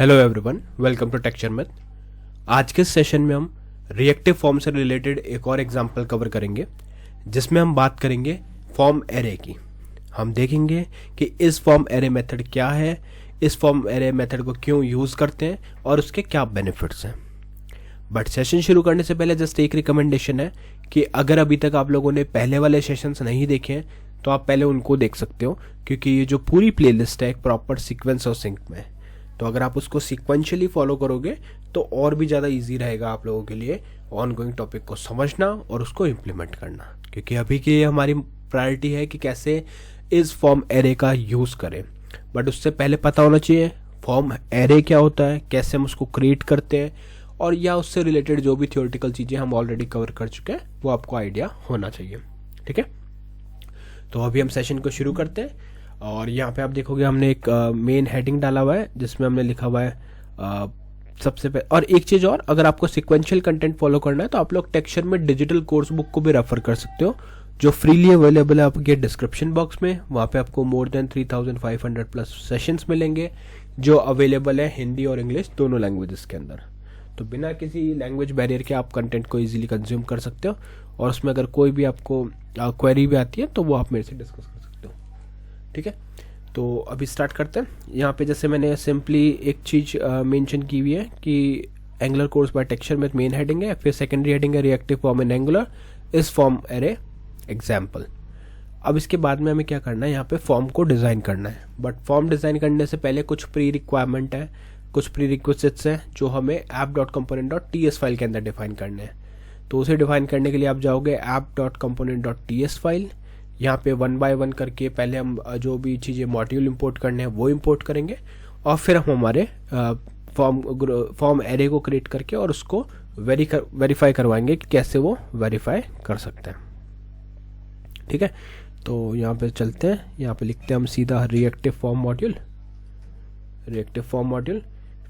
Hello everyone, welcome to Texture Math. आज के session में हम रिएक्टिव फॉर्म से रिलेटेड एक और एग्जांपल कवर करेंगे, जिसमें हम बात करेंगे फॉर्म एरे की। हम देखेंगे कि इस फॉर्म एरे मेथड क्या है, इस फॉर्म एरे मेथड को क्यों यूज़ करते हैं और उसके क्या बेनिफिट्स हैं। बट सेशन शुरू करने से पहले जस्ट एक रिकमेंडेशन है कि अगर अभी तक आप लोगों ने पहले वाले सेशंस नहीं देखे हैं तो आप पहले उनको देख सकते हो, क्योंकि ये जो पूरी प्लेलिस्ट है एक प्रॉपर सीक्वेंस और सिंक में है। तो अगर आप उसको सीक्वेंशियली फॉलो करोगे तो और भी ज़्यादा इजी रहेगा आप लोगों के लिए ऑन गोइंग टॉपिक को समझना और उसको इम्प्लीमेंट करना, क्योंकि अभी की हमारी प्रायोरिटी है कि कैसे इस फॉर्म एरे का यूज़ करें। बट उससे पहले पता होना चाहिए फॉर्म एरे क्या होता है, कैसे हम उसको क्रिएट करते हैं, और या उससे रिलेटेड जो भी थियोरेटिकल चीज़ें हम ऑलरेडी कवर कर चुके हैं वो आपको आइडिया होना चाहिए। ठीक है, तो अभी हम सेशन को शुरू करते हैं। और यहाँ पे आप देखोगे हमने एक मेन हेडिंग डाला हुआ है जिसमें हमने लिखा हुआ है सबसे पहले। और एक चीज़ और, अगर आपको सिक्वेंशियल कंटेंट फॉलो करना है तो आप लोग टेक्सचर में डिजिटल कोर्स बुक को भी रेफर कर सकते हो, जो फ्रीली अवेलेबल है आपके डिस्क्रिप्शन बॉक्स में। वहाँ पे आपको मोर देन 3500 प्लस सेशंस मिलेंगे जो अवेलेबल है हिंदी और इंग्लिश दोनों लैंग्वेजेस के अंदर। तो बिना किसी लैंग्वेज बैरियर के आप कंटेंट को इजीली कंज्यूम कर सकते हो, और उसमें अगर कोई भी आपको क्वेरी भी आती है तो वो आप मेरे से डिस्कस कर सकते हो। ठीक है, तो अभी स्टार्ट करते हैं। यहाँ पे जैसे मैंने सिंपली एक चीज़ मेंशन की हुई है कि एंगुलर कोर्स बाय टेक्सचर में मेन हेडिंग है, फिर सेकेंडरी हेडिंग है रिएक्टिव फॉर्म इन एंगुलर इस फॉर्म एरे एग्जाम्पल। अब इसके बाद में हमें क्या करना है, यहाँ पे फॉर्म को डिज़ाइन करना है। बट फॉर्म डिज़ाइन करने से पहले कुछ प्री रिक्वायरमेंट है, कुछ प्री रिक्विजिट्स हैं जो हमें app.component.ts फाइल के अंदर डिफाइन करने हैं। तो उसे डिफाइन करने के लिए आप जाओगे app.component.ts फाइल। यहाँ पे 1 बाय 1 करके पहले हम जो भी चीज़ें मॉड्यूल इंपोर्ट करने हैं वो इंपोर्ट करेंगे, और फिर हम हमारे फॉर्म एरे को क्रिएट करके और उसको वेरीफाई करवाएंगे कि कैसे वो वेरीफाई कर सकते हैं। ठीक है, तो यहाँ पे चलते हैं। यहाँ पे लिखते हैं हम सीधा रिएक्टिव फॉर्म मॉड्यूल।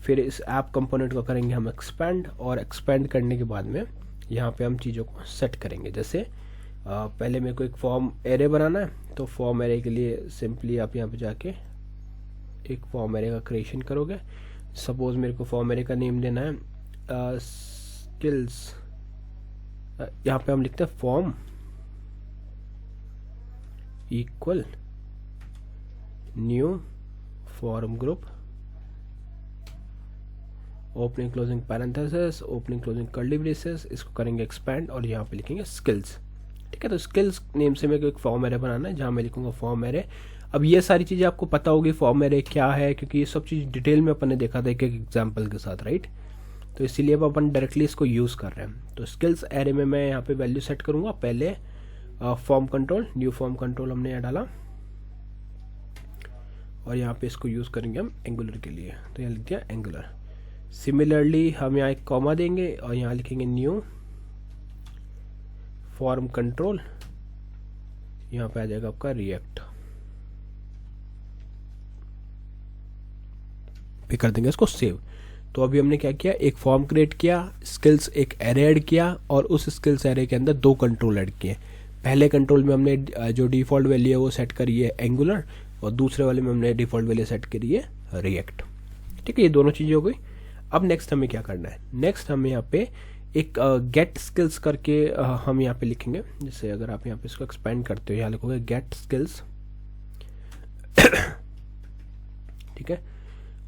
फिर इस ऐप कंपोनेंट को करेंगे हम एक्सपैंड, और एक्सपैंड करने के बाद में यहाँ पे हम चीज़ों को सेट करेंगे। जैसे पहले मेरे को एक फॉर्म एरे बनाना है, तो फॉर्म एरे के लिए सिंपली आप यहाँ पे जाके एक फॉर्म एरे का क्रिएशन करोगे। सपोज मेरे को फॉर्म एरे का नेम देना है स्किल्स। यहाँ पे हम लिखते हैं form equal new form group opening closing parenthesis opening closing curly braces. इसको करेंगे एक्सपैंड और यहाँ पे लिखेंगे स्किल्स। ठीक है, तो स्किल्स नेम से मेरे को एक फॉर्म एरे बनाना है जहाँ मैं लिखूंगा फॉर्म एरे। अब ये सारी चीज़ें आपको पता होगी फॉर्म एरे क्या है, क्योंकि ये सब चीज़ डिटेल में अपन ने देखा था एक एग्जाम्पल के साथ, राइट। तो इसीलिए अब अपन डायरेक्टली इसको यूज़ कर रहे हैं। तो स्किल्स एरे में मैं यहाँ पे वैल्यू सेट करूँगा। पहले form control, new form control हमने यहाँ डाला, और यहाँ पे इसको यूज़ करेंगे हम एंगुलर के लिए, तो यहाँ लिख दिया एंगुलर। सिमिलरली हम यहाँ एक कॉमा देंगे और यहाँ लिखेंगे न्यू फॉर्म कंट्रोल। यहाँ पे आ जाएगा आपका रिएक्ट, फिर कर देंगे इसको सेव। तो अभी हमने क्या किया, एक फॉर्म क्रिएट किया, स्किल्स एक एरे ऐड किया, और उस स्किल्स एरे के अंदर 2 कंट्रोल ऐड किए। पहले कंट्रोल में हमने जो डिफ़ॉल्ट वैल्यू है वो सेट करी है एंगुलर, और दूसरे वाले में हमने डिफ़ॉल्ट वैल्यू सेट करी है रिएक्ट। ठीक है, ये दोनों चीज़ें हो गई। अब नेक्स्ट हमें क्या करना है, नेक्स्ट हमें यहाँ पे एक गेट स्किल्स करके हम यहाँ पे लिखेंगे। जैसे अगर आप यहाँ पे इसको एक्सपेंड करते हो, यहाँ लिखोगे गेट स्किल्स। ठीक है,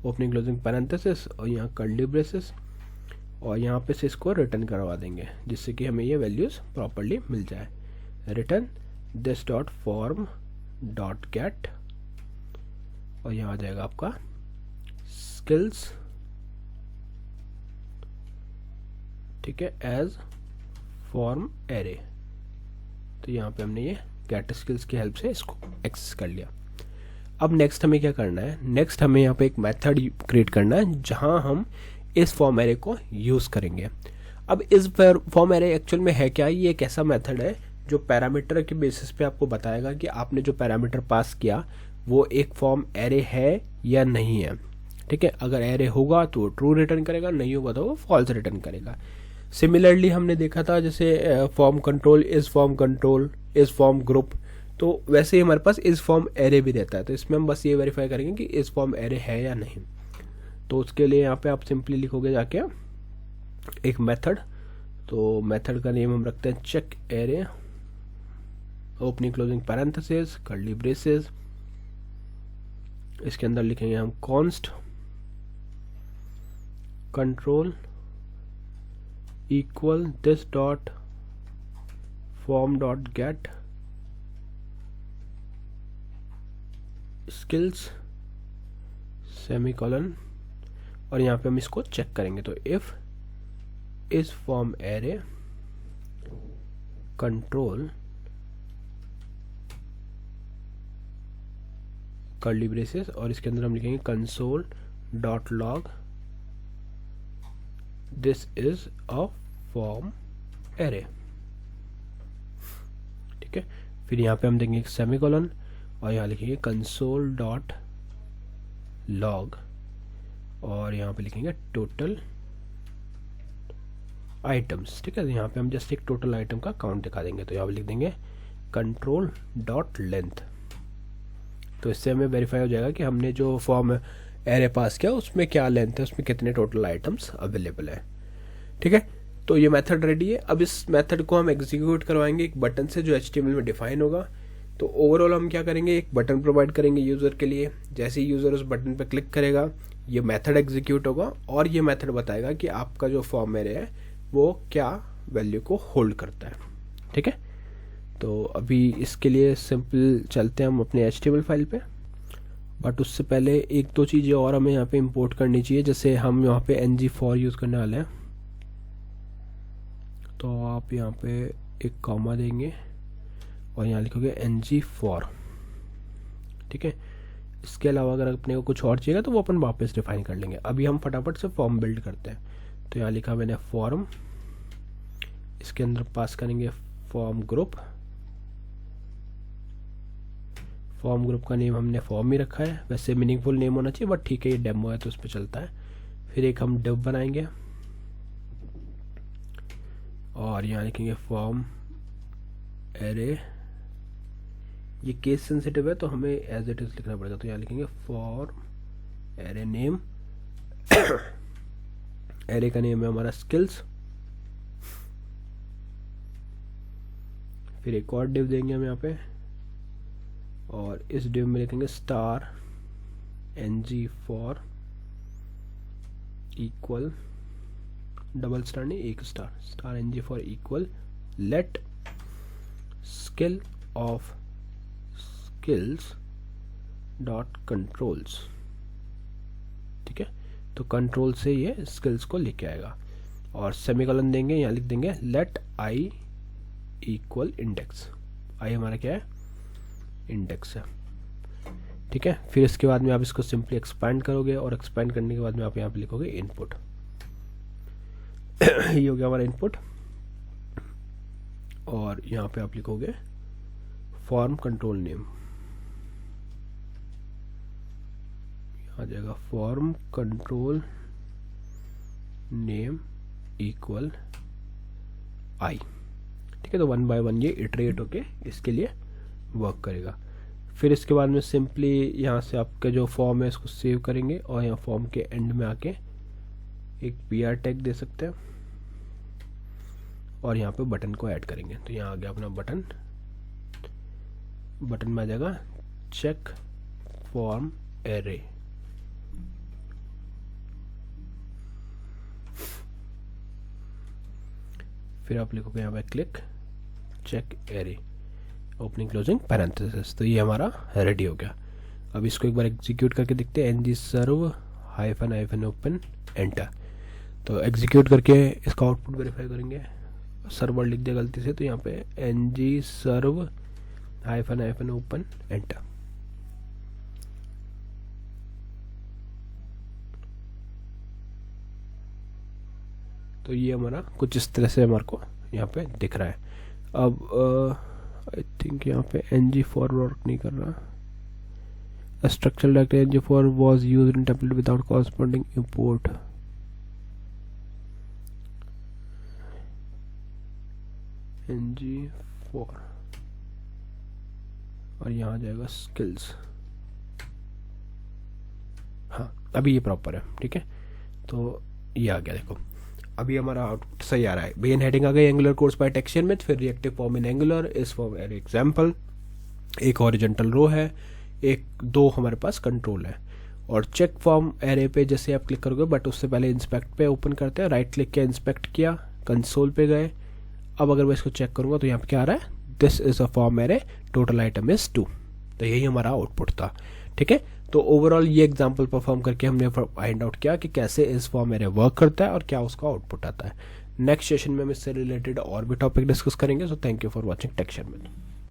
ओपनिंग क्लोजिंग पैरेंथेसिस और यहाँ कर्ली ब्रेसेस, और यहाँ पे से इसको रिटर्न करवा देंगे जिससे कि हमें ये वैल्यूज प्रॉपरली मिल जाए। Return this dot form dot gate, और यहाँ आ जाएगा आपका स्किल्स। ठीक है, एज फॉर्म एरे। तो यहाँ पे हमने ये गेट स्किल्स की हेल्प से इसको एक्सेस कर लिया। अब नेक्स्ट हमें क्या करना है, नेक्स्ट हमें यहाँ पे एक मेथड क्रिएट करना है जहाँ हम इस फॉर्म एरे को यूज़ करेंगे। अब इस फॉर्म एरे एक्चुअल में है क्या, ये एक ऐसा मेथड है जो पैरामीटर के बेसिस पे आपको बताएगा कि आपने जो पैरामीटर पास किया वो एक फॉर्म एरे है या नहीं है। ठीक है, अगर एरे होगा तो ट्रू रिटर्न करेगा, नहीं होगा तो वो फॉल्स रिटर्न करेगा। सिमिलरली हमने देखा था जैसे form control is form group, तो वैसे ही हमारे पास इस फॉर्म एरे भी रहता है। तो इसमें हम बस ये वेरीफाई करेंगे कि इस फॉर्म एरे है या नहीं। तो उसके लिए यहाँ पे आप सिंपली लिखोगे जाके एक मेथड, तो मेथड का नेम हम रखते हैं check array, opening closing parenthesis curly braces, इसके अंदर लिखेंगे हम const control equal this dot form dot get skills semicolon, और यहाँ पे हम इसको चेक करेंगे। तो इफ इस form array control curly braces और इसके अंदर हम लिखेंगे console dot log this is a form array. ठीक है, फिर यहाँ पे हम देंगे एक सेमीकोलन और यहाँ लिखेंगे कंसोल डॉट लॉग और यहाँ पे लिखेंगे टोटल आइटम्स। ठीक है, यहाँ पे हम जस्ट एक टोटल आइटम का काउंट दिखा देंगे। तो यहाँ पे लिख देंगे कंट्रोल डॉट लेंथ। तो इससे हमें वेरीफाई हो जाएगा कि हमने जो फॉर्म एरे पास किया उसमें क्या लेंथ है, उसमें कितने टोटल आइटम्स अवेलेबल है। ठीक है, तो ये मेथड रेडी है। अब इस मेथड को हम एग्जीक्यूट करवाएंगे एक बटन से जो HTML में डिफाइन होगा। तो ओवरऑल हम क्या करेंगे, एक बटन प्रोवाइड करेंगे यूज़र के लिए। जैसे ही यूज़र उस बटन पर क्लिक करेगा ये मेथड एग्जीक्यूट होगा और ये मेथड बताएगा कि आपका जो फॉर्म एरे है वो क्या वैल्यू को होल्ड करता है। ठीक है, तो अभी इसके लिए सिंपल चलते हैं हम अपने HTML फाइल पे, बट उससे पहले एक दो चीज़ें और हमें यहाँ पे इंपोर्ट करनी चाहिए। जैसे हम यहाँ पे ng4 यूज़ करने वाले हैं, तो आप यहाँ पे एक कॉमा देंगे और यहाँ लिखोगे ng4। ठीक है, इसके अलावा अगर अपने को कुछ और चाहिए तो वो अपन वापस डिफाइन कर लेंगे। अभी हम फटाफट से फॉर्म बिल्ड करते हैं। तो यहाँ लिखा मैंने फॉर्म, इसके अंदर पास करेंगे फॉर्म ग्रुप। फॉर्म ग्रुप का नेम हमने फॉर्म ही रखा है, वैसे मीनिंगफुल नेम होना चाहिए बट ठीक है ये डेमो है तो उस पर चलता है। फिर एक हम डिव बनाएंगे और यहाँ लिखेंगे फॉर्म एरे। ये केस सेंसिटिव है तो हमें एज इट इज लिखना पड़ेगा। तो यहाँ लिखेंगे फॉर्म एरे नेम, एरे का नेम है हमारा स्किल्स। फिर एक और डिव देंगे हम यहाँ पे और इस डिव में लिखेंगे star ng4 equal double star नहीं एक star, star ng4 equal let skill of skills dot controls. ठीक है, तो कंट्रोल से ये स्किल्स को लेके आएगा और सेमीकोलन देंगे, यहाँ लिख देंगे लेट आई इक्वल इंडेक्स। आई हमारा क्या है, इंडेक्स है। ठीक है, फिर इसके बाद में आप इसको सिंपली एक्सपैंड करोगे और एक्सपैंड करने के बाद में आप यहाँ पे लिखोगे इनपुट। ये हो गया हमारा इनपुट और यहाँ पे आप लिखोगे फॉर्म कंट्रोल नेम। आ जाएगा form control name equal I. ठीक है, तो 1 बाय 1 ये इटरेट होके इसके लिए वर्क करेगा। फिर इसके बाद में सिंपली यहाँ से आपका जो फॉर्म है इसको सेव करेंगे और यहाँ फॉर्म के एंड में आके एक PR टैग दे सकते हैं और यहाँ पे बटन को ऐड करेंगे। तो यहाँ आ गया अपना बटन, बटन में आ जाएगा चेक फॉर्म एरे। फिर आप लिखोगे यहाँ पे click check array opening closing parenthesis. तो ये हमारा रेडी हो गया। अब इसको एक बार एग्जीक्यूट करके देखते हैं ng सर्व हाइफन हाइफन ओपन एंटर। तो एग्जीक्यूट करके इसका आउटपुट वेरीफाई करेंगे। सर्वर लिख दिया गलती से, तो यहाँ पे ng सर्व हाइफन हाइफन ओपन एंटर। तो ये हमारा कुछ इस तरह से हमारे को यहाँ पे दिख रहा है। अब आई थिंक यहाँ पे ng4 वर्क नहीं कर रहा। Structure directory ng4 was used in template without corresponding import। ng4 और यहाँ आ जाएगा स्किल्स। हाँ अभी ये प्रॉपर है, ठीक है। तो ये आ गया, देखो अभी हमारा आउटपुट सही आ रहा है। मेन हेडिंग आ गई Angular course by Texture Math, फिर रिएक्टिव फॉर्म इन एंगुलर इस फॉर्म एरे एग्जाम्पल, एक हॉरिजॉन्टल रो है, एक दो हमारे पास कंट्रोल है। और चेक फॉर्म एरे पे जैसे आप क्लिक करोगे, बट उससे पहले इंस्पेक्ट पे ओपन करते हैं, राइट क्लिक किया, इंस्पेक्ट किया, कंसोल पे गए। अब अगर मैं इसको चेक करूंगा तो यहाँ पे क्या आ रहा है, this is a form array, total item is 2। तो यही हमारा आउटपुट था, ठीक है। तो ओवरऑल ये एग्जांपल परफॉर्म करके हमने फाइंड आउट किया कि कैसे इस फॉर्म एरे वर्क करता है और क्या उसका आउटपुट आता है। नेक्स्ट सेशन में हम इससे रिलेटेड और भी टॉपिक डिस्कस करेंगे। So thank you for watching Texture meth.